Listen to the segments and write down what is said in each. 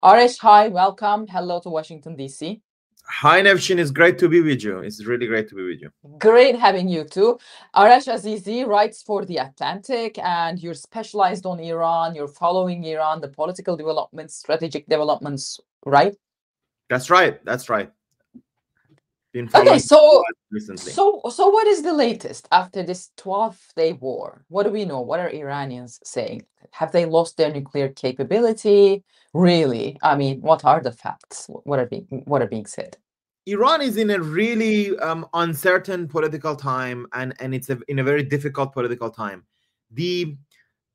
Arash, hi, welcome. Hello to Washington, D.C. Hi, Nevşin. It's great to be with you. It's really great to be with you. Great having you too. Arash Azizi writes for The Atlantic, and you're specialized on Iran. You're following Iran, the political developments, strategic developments, right? That's right. That's right. Been Okay, following so recently. so what is the latest after this 12-day war? What do we know? What are Iranians saying? Have they lost their nuclear capability? Really? I mean, what are the facts? What are being said? Iran is in a really uncertain political time, and it's in a very difficult political time. The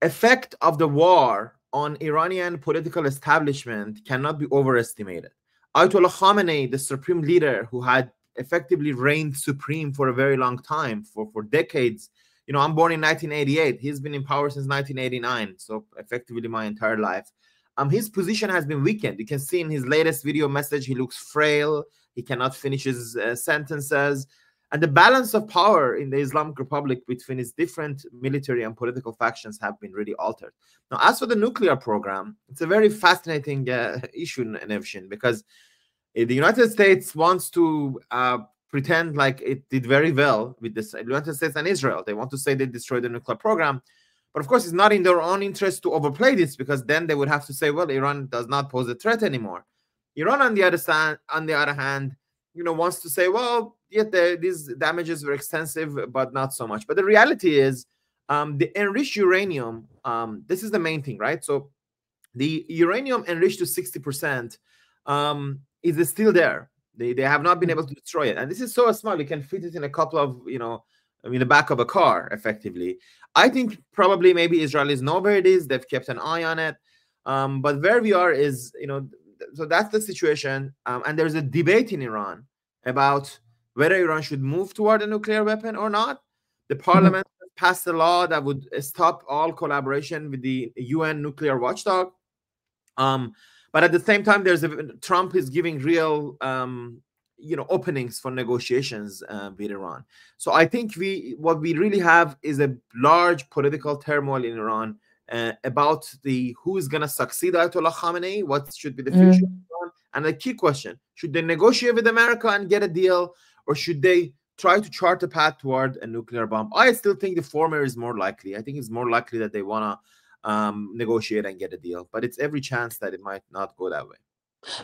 effect of the war on Iranian political establishment cannot be overestimated. Ayatollah Khamenei, the supreme leader who had effectively reigned supreme for a very long time, for decades. You know, I'm born in 1988. He's been in power since 1989, so effectively my entire life. His position has been weakened. You can see in his latest video message, he looks frail. He cannot finish his sentences. And the balance of power in the Islamic Republic between its different military and political factions have been really altered. Now, as for the nuclear program, it's a very fascinating issue, Nevşin, because the United States wants to pretend like it did very well with the United States and Israel. They want to say they destroyed the nuclear program. But of course, it's not in their own interest to overplay this, because then they would have to say, well, Iran does not pose a threat anymore. Iran, on the other hand, you know, wants to say, well, yeah, these damages were extensive, but not so much. But the reality is, the enriched uranium, this is the main thing, right? So the uranium enriched to 60% is still there. They have not been able to destroy it. And this is so small, you can fit it in a couple of, you know, in the back of a car, effectively. I think probably maybe Israelis know where it is. They've kept an eye on it. But where we are is, you know, so that's the situation. And there's a debate in Iran about whether Iran should move toward a nuclear weapon or not. The parliament passed a law that would stop all collaboration with the UN nuclear watchdog. But at the same time, Trump is giving real, you know, openings for negotiations with Iran. So I think what we really have is a large political turmoil in Iran about who is going to succeed Ayatollah Khamenei, what should be the future of Iran, and the key question: should they negotiate with America and get a deal, or should they try to chart a path toward a nuclear bomb? I still think the former is more likely. I think it's more likely that they want to negotiate and get a deal, but it's every chance that it might not go that way.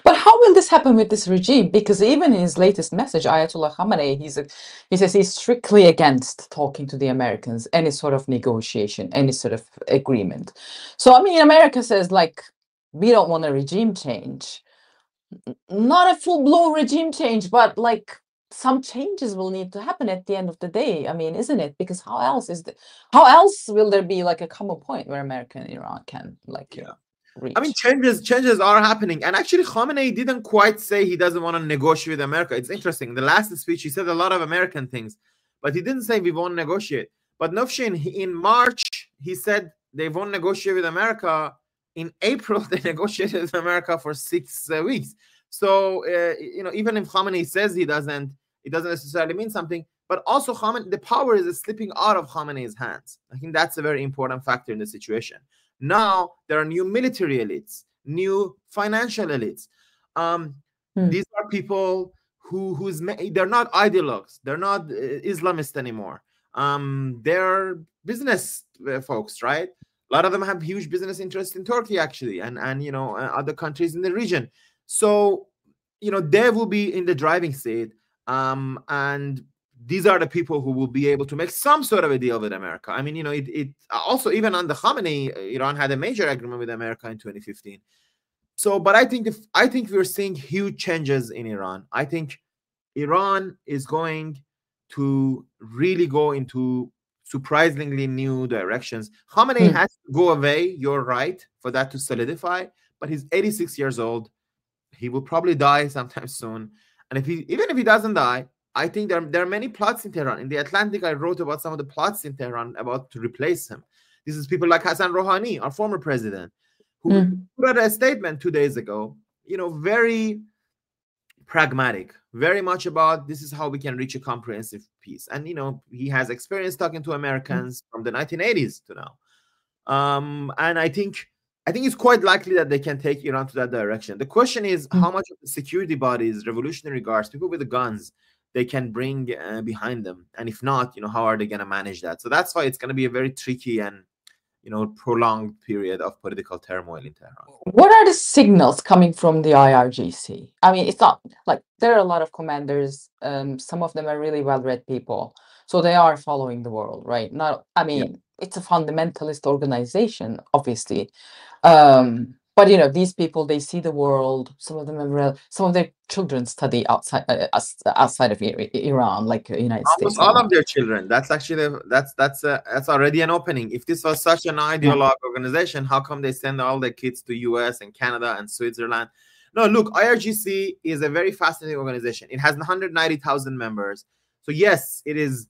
But how will this happen with this regime? Because even in his latest message, Ayatollah Khamenei, he says he's strictly against talking to the Americans, any sort of negotiation, any sort of agreement. So, I mean, America says, like, we don't want a regime change. Not a full-blown regime change, but, like, some changes will need to happen at the end of the day. I mean, isn't it? Because how else will there be, like, a common point where America and Iran can, like, you know, reach? I mean, changes are happening. And actually, Khamenei didn't quite say he doesn't want to negotiate with America. It's interesting. The last speech, he said a lot of American things, but he didn't say we won't negotiate. But Nevşin, in March, he said they won't negotiate with America. In April, they negotiated with America for 6 weeks. So, you know, even if Khamenei says it doesn't necessarily mean something. But also, the power is slipping out of Khamenei's hands. I think that's a very important factor in the situation. Now there are new military elites, new financial elites. These are people they're not ideologues, they're not Islamists anymore. They're business folks, right? A lot of them have huge business interests in Turkey, actually, and you know, other countries in the region. So, you know, they will be in the driving seat, and these are the people who will be able to make some sort of a deal with America. I mean, you know, it also, even under Khamenei, Iran had a major agreement with America in 2015. So, but I think we're seeing huge changes in Iran. I think Iran is going to really go into surprisingly new directions. Khamenei has to go away, you're right, for that to solidify, but he's 86 years old. He will probably die sometime soon. And even if he doesn't die, I think there are many plots in Tehran. In the Atlantic, I wrote about some of the plots in Tehran about to replace him. This is people like Hassan Rouhani, our former president, who put out a statement 2 days ago, you know, very pragmatic, very much about this is how we can reach a comprehensive peace. And, you know, he has experience talking to Americans from the 1980s to now. And I think I think it's quite likely that they can take Iran to that direction. The question is how much of the security bodies, revolutionary guards, people with the guns, they can bring behind them. And if not, how are they going to manage that? So that's why it's going to be a very tricky and, prolonged period of political turmoil in Tehran. What are the signals coming from the IRGC? I mean, it's not like there are a lot of commanders. Some of them are really well-read people. So they are following the world, right? It's a fundamentalist organization, obviously. But these people, they see the world. Some of them some of their children study outside of Iran, like United States. Almost all of their children. That's actually that's already an opening. If this was such an ideologue organization, how come they send all their kids to US and Canada and Switzerland? No, look, IRGC is a very fascinating organization. It has 190,000 members. So yes, it is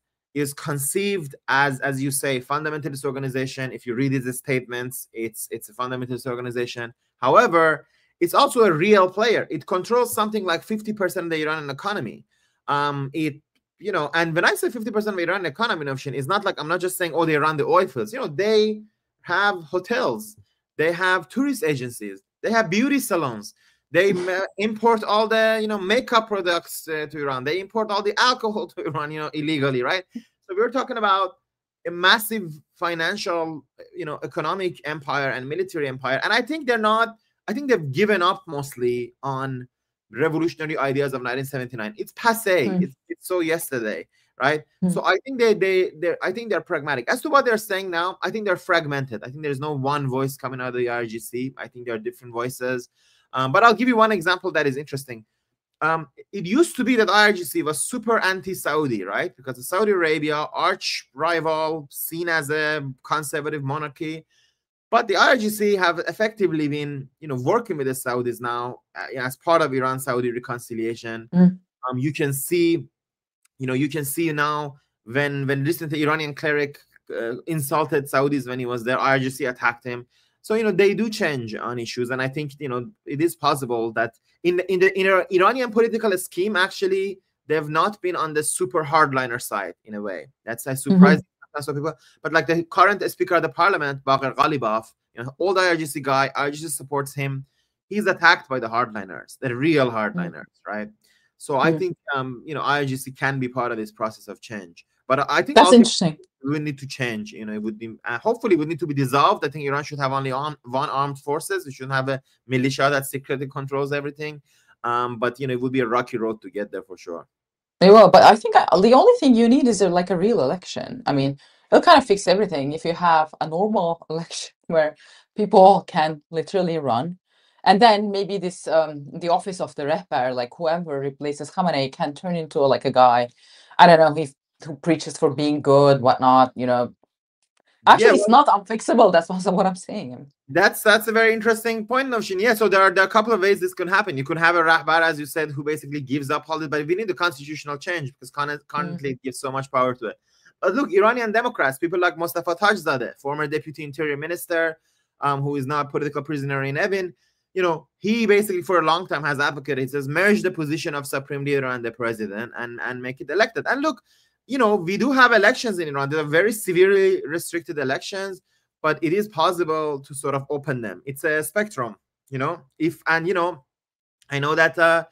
conceived as you say, fundamentalist organization. If you read its statements, it's a fundamentalist organization. However, it's also a real player. It controls something like 50% of the Iranian economy. And when I say 50% of the Iranian economy, Nevşin, it's not like I'm not just saying, oh, they run the oil fields. They have hotels, they have tourist agencies, they have beauty salons. They import all the, makeup products to Iran. They import all the alcohol to Iran, illegally, right? So we're talking about a massive financial, economic empire and military empire. And I think they've given up mostly on revolutionary ideas of 1979. It's passé. It's so yesterday, right? So I think they're pragmatic. As to what they're saying now, I think they're fragmented. I think there's no one voice coming out of the IRGC. I think there are different voices. But I'll give you one example that is interesting. It used to be that IRGC was super anti-Saudi, right? Because Saudi Arabia, arch rival, seen as a conservative monarchy. But the IRGC have effectively been, working with the Saudis now as part of Iran-Saudi reconciliation. You can see now when recently Iranian cleric insulted Saudis when he was there, IRGC attacked him. So, they do change on issues. And I think, it is possible that in the Iranian political scheme, actually, they've not been on the super hardliner side in a way. That's a surprise to some people. But like the current Speaker of the Parliament, Bagher Ghalibaf, old IRGC guy, IRGC supports him. He's attacked by the hardliners, the real hardliners, right? So I think, IRGC can be part of this process of change. But I think that's interesting. We need to change. It would be hopefully would need to be dissolved. I think Iran should have only one armed forces. We shouldn't have a militia that secretly controls everything. But it would be a rocky road to get there for sure. They will, but I think the only thing you need is like a real election. I mean, it'll kind of fix everything if you have a normal election where people can literally run. And then maybe this the office of the Rehber, like whoever replaces Khamenei, can turn into like a guy, I don't know, who preaches for being good, whatnot, Actually, it's not unfixable. That's also what I'm saying. That's a very interesting point, Nevşin. Yeah, so there are a couple of ways this could happen. You could have a Rehber, as you said, who basically gives up all this, but we need the constitutional change because currently it gives so much power to it. But look, Iranian Democrats, people like Mustafa Tajzadeh, former deputy interior minister, who is now a political prisoner in Evin, he basically for a long time has advocated, he says, merge the position of supreme leader and the president and make it elected. And look, we do have elections in Iran. There are very severely restricted elections, but it is possible to sort of open them. It's a spectrum, I know that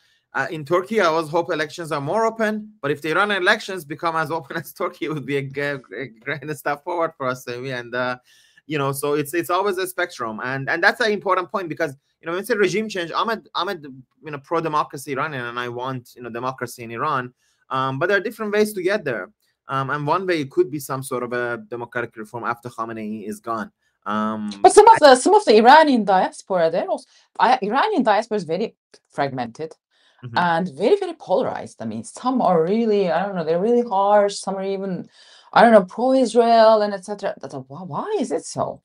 in Turkey, I always hope elections are more open, but if the Iranian elections become as open as Turkey, it would be a great step forward for us. And, so it's always a spectrum. And that's an important point because, when it's a regime change, I'm a pro-democracy Iranian and I want, democracy in Iran. But there are different ways to get there. And one way could be some sort of a democratic reform after Khamenei is gone. But some of the Iranian diaspora, Iranian diaspora is very fragmented and very, very polarized. I mean, some are really, I don't know, they're really harsh. Some are even, I don't know, pro-Israel and etc. Why is it so?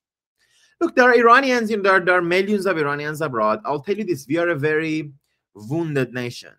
Look, there are Iranians, there are millions of Iranians abroad. I'll tell you this, we are a very wounded nation.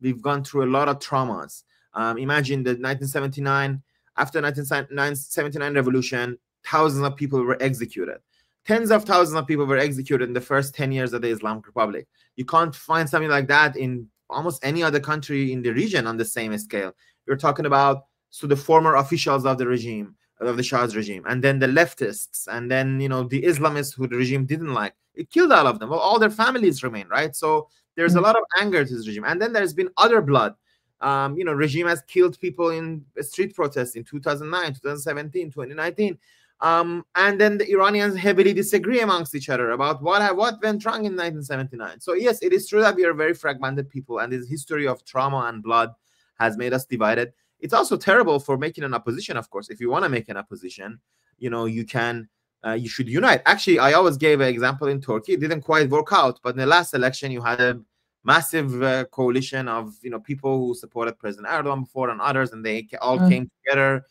We've gone through a lot of traumas. Imagine the 1979, after 1979 revolution, thousands of people were executed. Tens of thousands of people were executed in the first 10 years of the Islamic Republic. You can't find something like that in almost any other country in the region on the same scale. You're talking about the former officials of the regime, of the Shah's regime, and then the leftists, and then, you know, the Islamists who the regime didn't like. It killed all of them. Well, all their families remain, right? So there's a lot of anger to this regime. And then there's been other blood. You know, regime has killed people in street protests in 2009, 2017, 2019. And then the Iranians heavily disagree amongst each other about what went wrong in 1979. So yes, it is true that we are very fragmented people, and this history of trauma and blood has made us divided. It's also terrible for making an opposition, of course. If you want to make an opposition, you know, you can, you should unite. Actually, I always gave an example in Turkey. It didn't quite work out, but in the last election, you had a massive coalition of, you know, people who supported President Erdogan before and others, and they all came together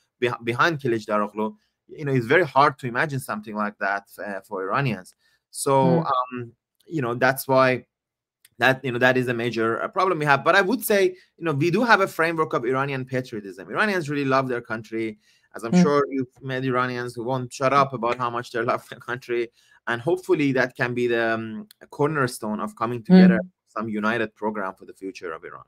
behind Kılıçdaroğlu. You know, it's very hard to imagine something like that for Iranians. So, you know, that's why that, you know, that is a major problem we have. But I would say, you know, we do have a framework of Iranian patriotism. Iranians really love their country, as I'm sure you've met Iranians who won't shut up about how much they love their country. And hopefully that can be the cornerstone of coming together, some united program for the future of Iran.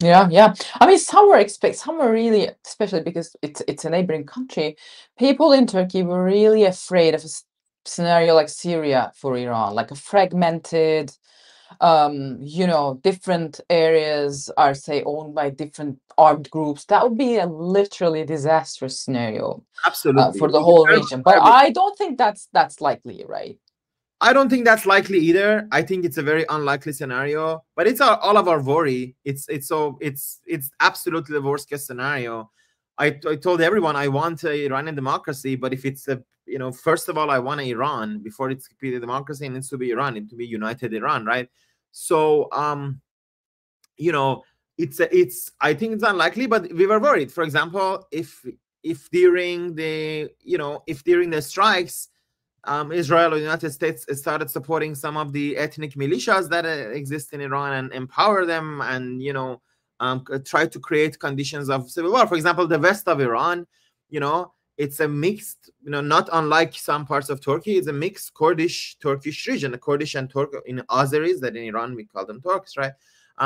Yeah. I mean, some were really, especially because it's a neighboring country, people in Turkey were really afraid of a scenario like Syria for Iran, like a fragmented, you know, different areas are, say, owned by different armed groups. That would be a literally disastrous scenario. Absolutely. For the whole region. But I don't think that's likely, right? I don't think that's likely either. I think it's a very unlikely scenario, but it's all of our worry. It's absolutely the worst case scenario. I told everyone I want an Iranian democracy, but if it's a, you know, first of all, I want an Iran. Before it's a democracy, it needs to be Iran. It needs to be united Iran, right? So, you know, I think it's unlikely, but we were worried. For example, if during the strikes, Israel or the United States started supporting some of the ethnic militias that exist in Iran and empower them, and, you know, try to create conditions of civil war. For example, the west of Iran, you know, it's a mixed, you know, not unlike some parts of Turkey, it's a mixed Kurdish-Turkish region. The Kurdish and Turk in Azeris, that in Iran we call them Turks, right?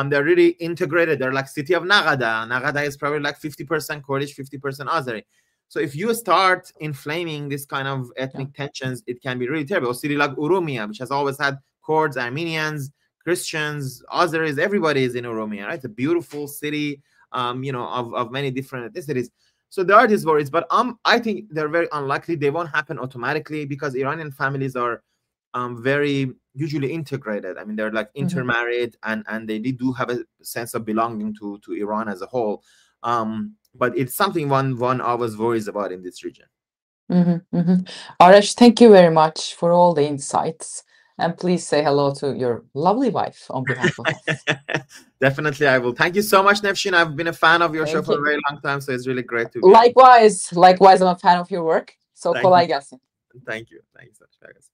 They're really integrated. They're like city of Nagada. Nagada is probably like 50% Kurdish, 50% Azeri. So if you start inflaming this kind of ethnic tensions, it can be really terrible. A city like Urumia, which has always had Kurds, Armenians, Christians, Azeris, everybody is in Urumia, right? It's a beautiful city, you know, of many different ethnicities. So there are these worries, but I think they're very unlikely. They won't happen automatically because Iranian families are very usually integrated. I mean, they're like intermarried, and they do have a sense of belonging to Iran as a whole. But it's something one always worries about in this region. Arash, thank you very much for all the insights. And please say hello to your lovely wife on behalf of us. Definitely, I will. Thank you so much, Nevşin. I've been a fan of your show for a very long time, so it's really great to be Likewise, I'm a fan of your work. So kolay gelsin. Thank you. Thank you so much.